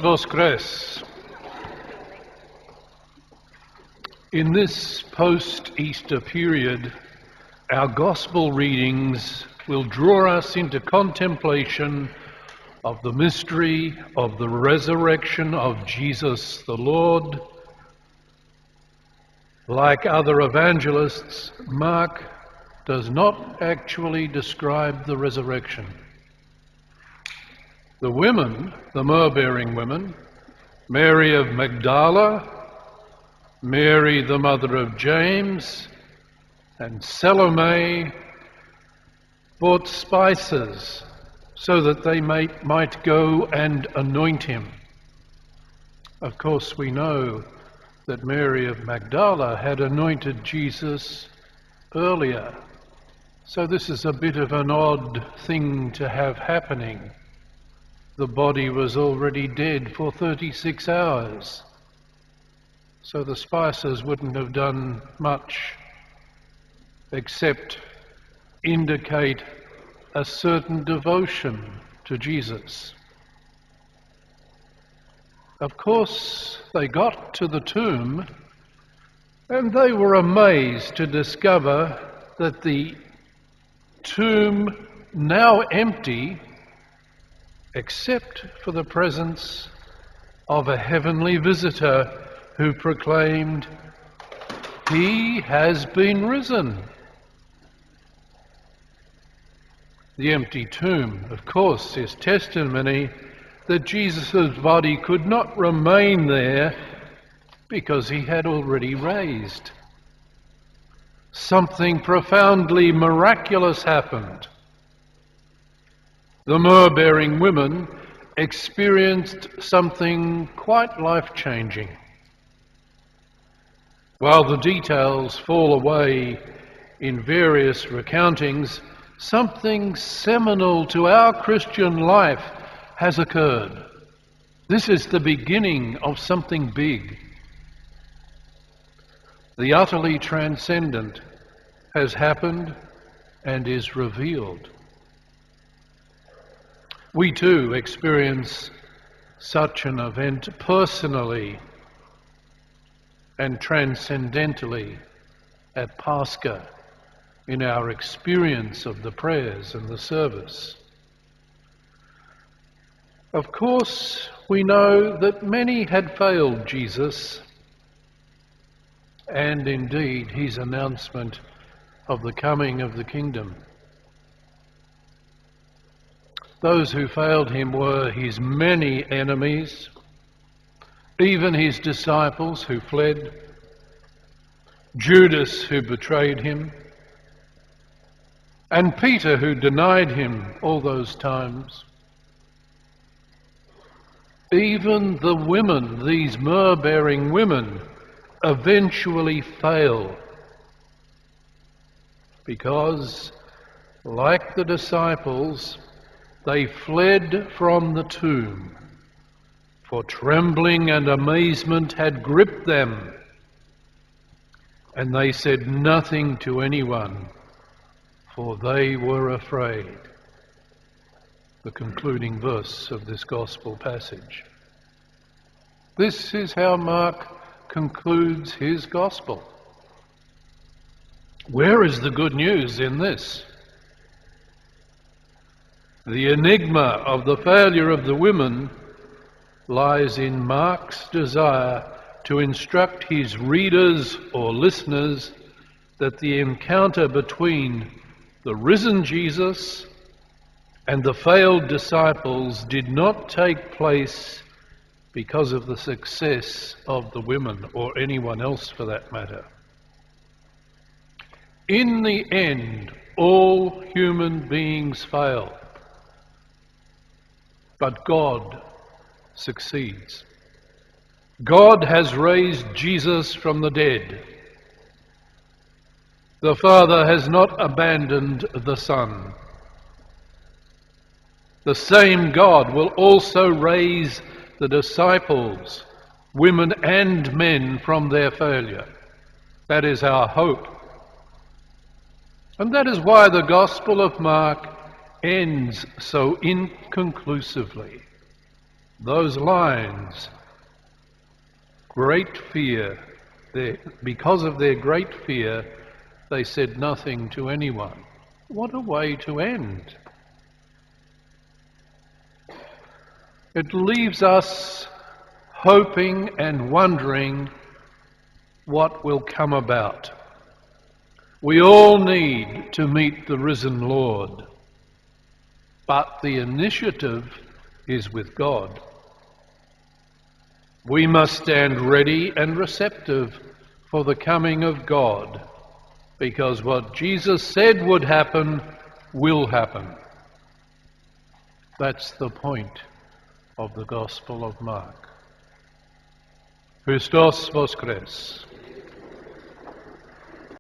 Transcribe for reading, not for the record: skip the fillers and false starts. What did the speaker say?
voskres. In this post-Easter period, our Gospel readings will draw us into contemplation of the mystery of the resurrection of Jesus the Lord. Like other evangelists, Mark does not actually describe the resurrection. The women, the Myrrh-Bearing women, Mary of Magdala, Mary the mother of James, and Salome, bought spices so that they might go and anoint him. Of course, we know that Mary of Magdala had anointed Jesus earlier, so this is a bit of an odd thing to have happening. The body was already dead for 36 hours, so the spices wouldn't have done much except indicate a certain devotion to Jesus. Of course, they got to the tomb and they were amazed to discover that the tomb, now empty, except for the presence of a heavenly visitor who proclaimed, "He has been risen." The empty tomb, of course, is testimony that Jesus' body could not remain there because he had already raised. Something profoundly miraculous happened. The Myrrh-Bearing women experienced something quite life-changing. While the details fall away in various recountings, something seminal to our Christian life has occurred. This is the beginning of something big. The utterly transcendent has happened and is revealed. We too experience such an event personally and transcendentally at Pascha in our experience of the prayers and the service. Of course, we know that many had failed Jesus and indeed his announcement of the coming of the kingdom. Those who failed him were his many enemies, even his disciples who fled, Judas who betrayed him, and Peter who denied him all those times. Even the women, these myrrh-bearing women, eventually fail because, like the disciples, they fled from the tomb, for trembling and amazement had gripped them, and they said nothing to anyone, for they were afraid. The concluding verse of this gospel passage. This is how Mark concludes his gospel. Where is the good news in this? The enigma of the failure of the women lies in Mark's desire to instruct his readers or listeners that the encounter between the risen Jesus and the failed disciples did not take place because of the success of the women, or anyone else for that matter. In the end, all human beings fail, but God succeeds. God has raised Jesus from the dead. The Father has not abandoned the Son. The same God will also raise the disciples, women and men, from their failure. That is our hope. And that is why the Gospel of Mark ends so inconclusively. Those lines, great fear, because of their great fear, they said nothing to anyone. What a way to end. It leaves us hoping and wondering what will come about. We all need to meet the risen Lord, but the initiative is with God. We must stand ready and receptive for the coming of God, because what Jesus said would happen will happen. That's the point of the Gospel of Mark. Christos Voskres.